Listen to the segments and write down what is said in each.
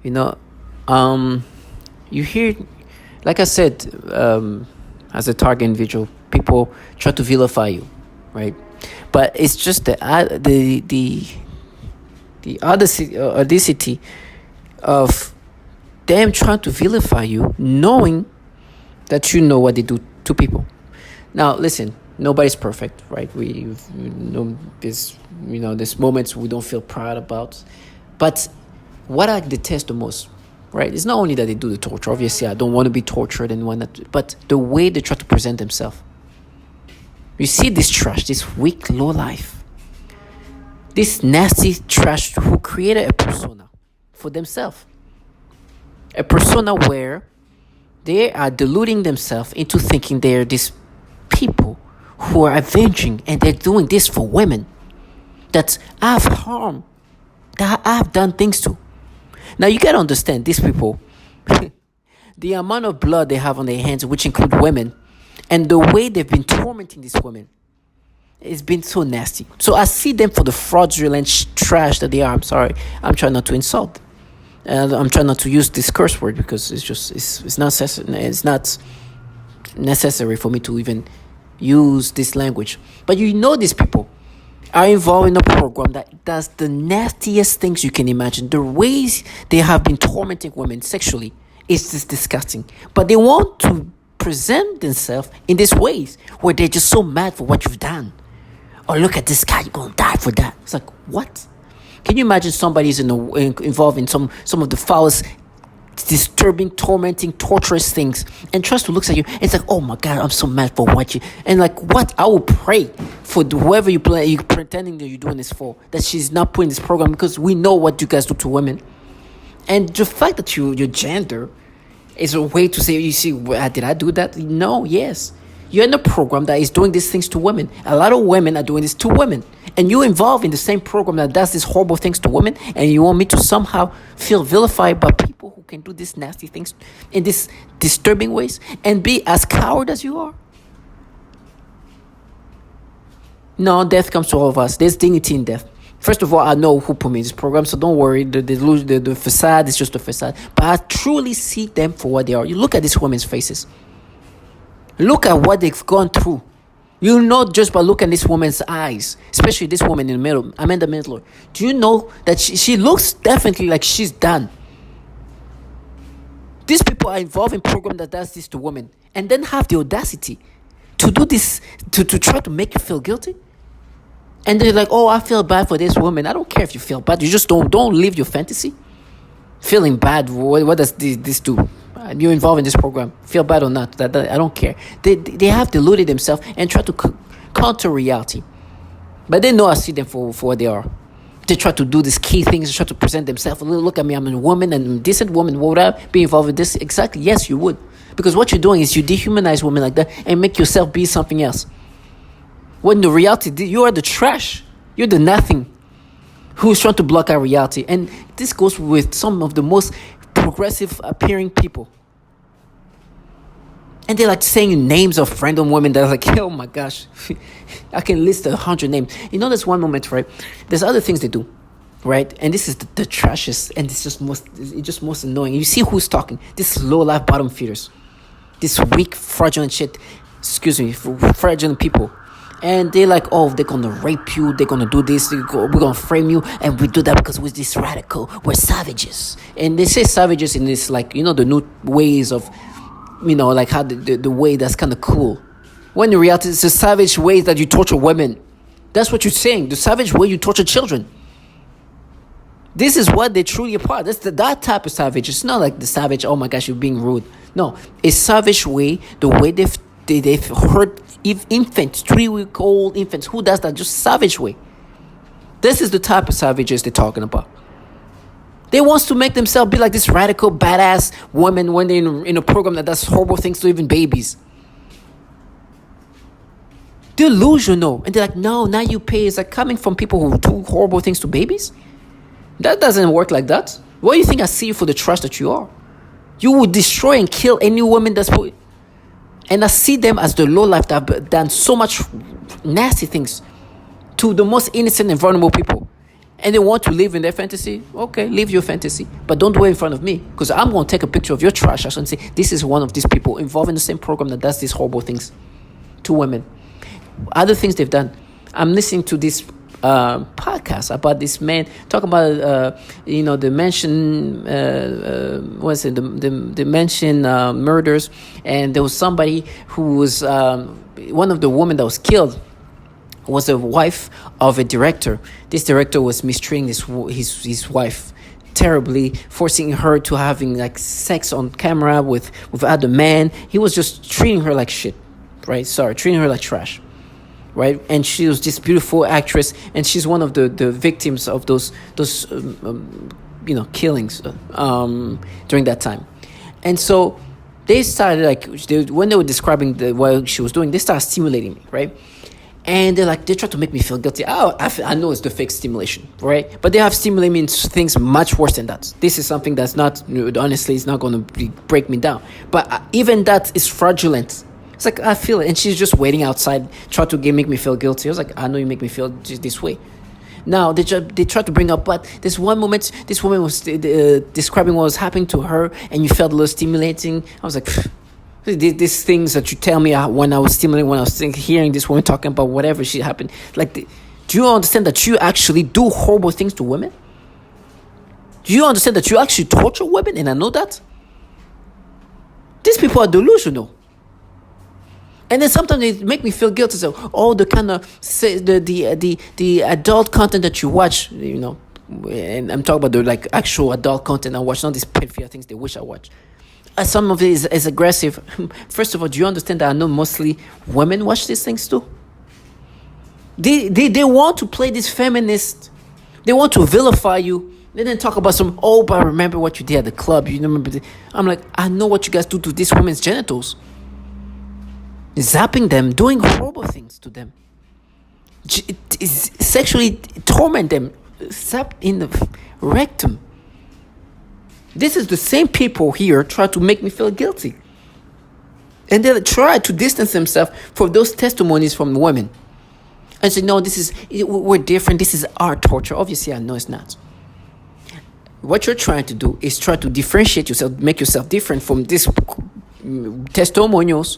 You know, um, you hear, like I said, as a target individual, people try to vilify you, right? But it's just the audacity of them trying to vilify you, knowing that you know what they do to people. Now, listen, nobody's perfect, right? We know there's moments we don't feel proud about, but what I detest the most, right? It's not only that they do the torture. Obviously, I don't want to be tortured and whatnot, but the way they try to present themselves. You see this trash, this weak, low life, this nasty trash who created a persona for themselves, a persona where they are deluding themselves into thinking they're these people who are avenging, and they're doing this for women that I've harmed, that I've done things to. Now you gotta understand these people, the amount of blood they have on their hands, which include women, and the way they've been tormenting these women, it's been so nasty. So I see them for the fraudulent trash that they are. I'm sorry, I'm trying not to insult. I'm trying not to use this curse word because it's not necessary for me to even use this language. But these people are involved in a program that does the nastiest things you can imagine. The ways they have been tormenting women sexually is just disgusting. But they want to present themselves in these ways where they're just so mad for what you've done. Or look at this guy, you're gonna die for that. It's like, what? Can you imagine somebody's involved in some of the foulest, disturbing, tormenting, torturous things, and tries to look at you? It's like, oh my God, I'm so mad for what you. And like, what? I will pray for whoever you pretending that you're doing this for, that she's not putting this program, because we know what you guys do to women. And the fact that your gender is a way to say, you see, did I do that? No, yes. You're in a program that is doing these things to women. A lot of women are doing this to women. And you're involved in the same program that does these horrible things to women, and you want me to somehow feel vilified by people who can do these nasty things in these disturbing ways and be as coward as you are? No, death comes to all of us. There's dignity in death. First of all, I know who put me in this program, so don't worry. The facade is just a facade. But I truly see them for what they are. You look at these women's faces. Look at what they've gone through. You know, just by looking at this woman's eyes, especially this woman in the middle, Amanda Midler. Do you know that she looks definitely like she's done? These people are involved in program that does this to women, and then have the audacity to do this, to try to make you feel guilty. And they're like, oh, I feel bad for this woman. I don't care if you feel bad. You just don't live your fantasy. Feeling bad, what does this do? You're involved in this program, feel bad or not, that I don't care. They have deluded themselves and try to counter reality. But they know I see them for what they are. They try to do these key things, they try to present themselves. Look at me, I'm a woman and a decent woman. Would I be involved with this? Exactly, yes, you would. Because what you're doing is you dehumanize women like that and make yourself be something else. When the reality, you are the trash. You're the nothing who's trying to block our reality. And this goes with some of the most progressive appearing people. And they're like saying names of random women that are like, oh my gosh, I can list 100 names. There's one moment, right? There's other things they do, right? And this is the trashiest, and it's just most annoying. You see who's talking? This low life bottom feeders, this weak, fraudulent fraudulent people. And they're like, oh, they're gonna rape you, they're gonna do this, we're gonna frame you, and we do that because we're this radical, we're savages. And they say savages in this, like, the new ways of, like how the way that's kind of cool. When in reality, it's the savage ways that you torture women. That's what you're saying, the savage way you torture children. This is what they truly are. That's that type of savage. It's not like the savage, oh my gosh, you're being rude. No, a savage way, the way they've hurt infants, 3-week-old infants. Who does that? Just savage way. This is the type of savages they're talking about. They want to make themselves be like this radical, badass woman when they're in a program that does horrible things to even babies. Delusional. And they're like, no, now you pay. It's like coming from people who do horrible things to babies. That doesn't work like that. What do you think I see you for the trash that you are? You would destroy and kill any woman that's put. And I see them as the low life that have done so much nasty things to the most innocent and vulnerable people. and they want to live in their fantasy, okay, live your fantasy. But don't do it in front of me, because I'm going to take a picture of your trash and say, this is one of these people involved in the same program that does these horrible things to women. Other things they've done. I'm listening to this podcast about this man talking about the mansion the mansion murders, and there was somebody who was one of the women that was killed was a wife of a director. This director was mistreating his wife terribly, forcing her to having like sex on camera with other men. He was just treating her like shit, right? Treating her like trash, right? And she was this beautiful actress, and she's one of the victims of those killings during that time. And so they started when they were describing what she was doing, they started stimulating me, right? And they try to make me feel guilty. I know it's the fake stimulation, right? But they have stimulated me into things much worse than that. This is something that's not, honestly, it's not going to break me down. But even that is fraudulent. It's like, I feel it. And she's just waiting outside, try to make me feel guilty. I was like, I know you make me feel this way. Now, they try to bring up, but this one moment, this woman was describing what was happening to her, and you felt a little stimulating. I was like, these things that you tell me when I was stimulating, when I was hearing this woman talking about whatever she happened. Do you understand that you actually do horrible things to women? Do you understand that you actually torture women? And I know that. These people are delusional. And then sometimes they make me feel guilty. So, the kind of the adult content that you watch, and I'm talking about the actual adult content I watch, not these pedophilia things they wish I watch. Some of it is aggressive. First of all, do you understand that I know mostly women watch these things too? They want to play this feminist. They want to vilify you. They didn't talk about but I remember what you did at the club. You remember? I'm like, I know what you guys do to these women's genitals. Zapping them, doing horrible things to them. Sexually torment them. Zap in the rectum. This is the same people here try to make me feel guilty. And they try to distance themselves from those testimonies from women. And say, no, we're different. This is our torture. Obviously, I know it's not. What you're trying to do is try to differentiate yourself, make yourself different from these testimonials,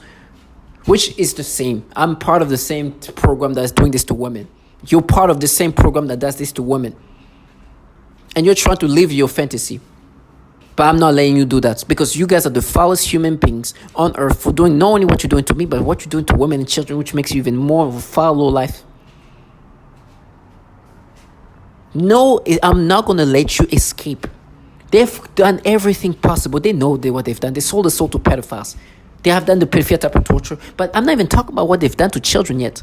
which is the same. I'm part of the same program that's doing this to women. You're part of the same program that does this to women. And you're trying to live your fantasy. But I'm not letting you do that, because you guys are the foulest human beings on earth for doing not only what you're doing to me, but what you're doing to women and children, which makes you even more of a foul low life. No, I'm not going to let you escape. They've done everything possible. They know what they've done. They sold the soul to pedophiles. They have done the pedophilia type of torture. But I'm not even talking about what they've done to children yet.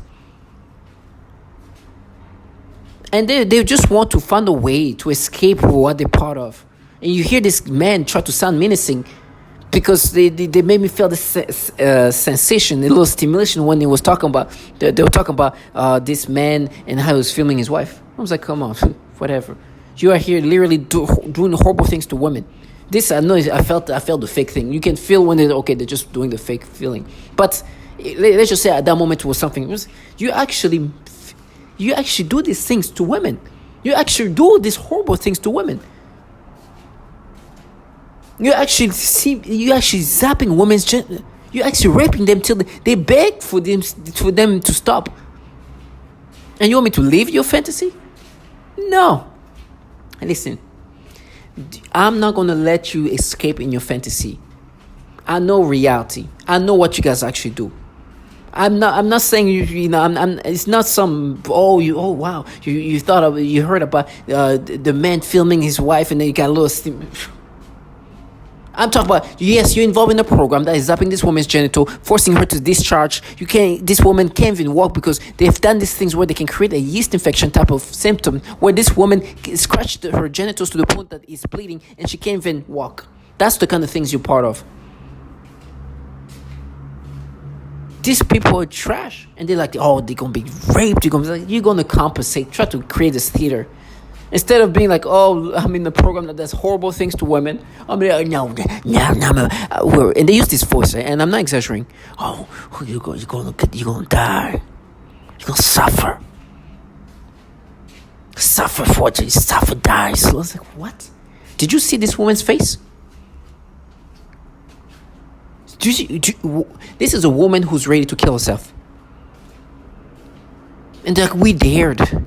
And they just want to find a way to escape what they're part of. And you hear this man try to sound menacing because they made me feel this sensation, a little stimulation when they was talking about, they were talking about this man and how he was filming his wife. I was like, come on, whatever. You are here literally doing horrible things to women. This, I know, I felt the fake thing. You can feel when they're just doing the fake feeling. But let's just say at that moment was something. You actually do these things to women. You actually do these horrible things to women. You actually zapping women's gender. You're actually raping them till they beg for them to stop. And you want me to live your fantasy? No. Listen, I'm not going to let you escape in your fantasy. I know reality. I know what you guys actually do. I'm not saying it's not some wow you heard about the man filming his wife and then you got a little I'm talking about, yes, you're involved in a program that is zapping this woman's genital, forcing her to discharge. This woman can't even walk because they've done these things where they can create a yeast infection type of symptom where this woman scratched her genitals to the point that it's bleeding and she can't even walk. That's the kind of things you're part of. These people are trash. And they're like, they're going to be raped. You're going to compensate. Try to create this theater. Instead of being like, I'm in the program that does horrible things to women. I'm like, no. And they use this voice, and I'm not exaggerating. You're gonna die. You're gonna suffer. Suffer for it, suffer dies. I was like, what? Did you see this woman's face? This is a woman who's ready to kill herself. And they're like, we dared. And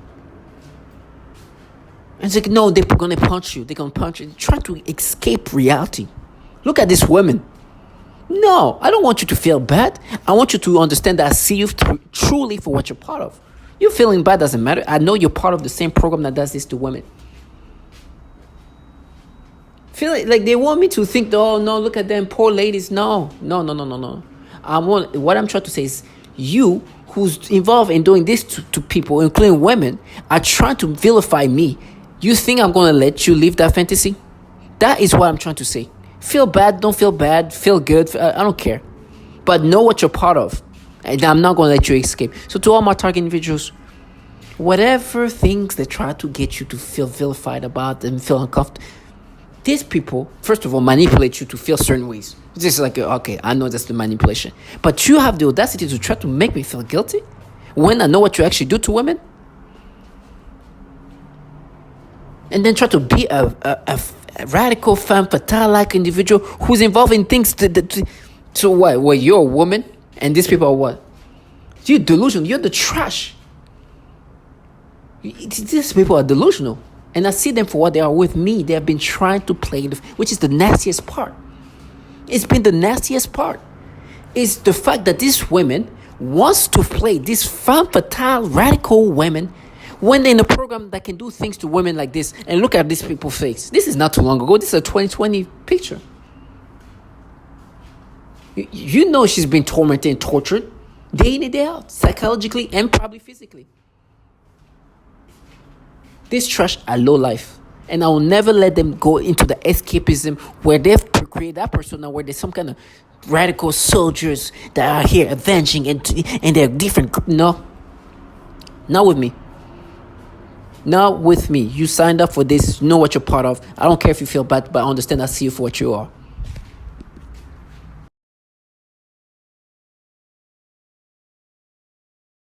it's like, no, they're gonna punch you. They're gonna punch you. Try to escape reality. Look at this woman. No, I don't want you to feel bad. I want you to understand that I see you truly for what you're part of. You feeling bad doesn't matter. I know you're part of the same program that does this to women. Feel like they want me to think, oh no, look at them poor ladies. No. What I'm trying to say is, you who's involved in doing this to people, including women, are trying to vilify me. You think I'm going to let you live that fantasy? That is what I'm trying to say. Feel bad, don't feel bad, feel good, I don't care. But know what you're part of. And I'm not going to let you escape. So to all my target individuals, whatever things they try to get you to feel vilified about and feel uncomfortable, these people, first of all, manipulate you to feel certain ways. It's just like, okay, I know that's the manipulation. But you have the audacity to try to make me feel guilty when I know what you actually do to women? And then try to be a radical, femme fatale-like individual who's involved in things. So what? Well, you're a woman, and these people are what? You're delusional. You're the trash. These people are delusional. And I see them for what they are with me. They have been trying to play, which is the nastiest part. It's been the nastiest part. It's the fact that these women wants to play these femme fatale, radical women when they're in a program that can do things to women like this. And look at these people's face. This is not too long ago. This is a 2020 picture. You know she's been tormented and tortured day in and day out, psychologically and probably physically. This trash are low life. And I will never let them go into the escapism where they've created that persona where there's some kind of radical soldiers that are here avenging and they're different. No. Not with me. Not with me. You signed up for this. Know what you're part of. I don't care if you feel bad, but I understand I see you for what you are.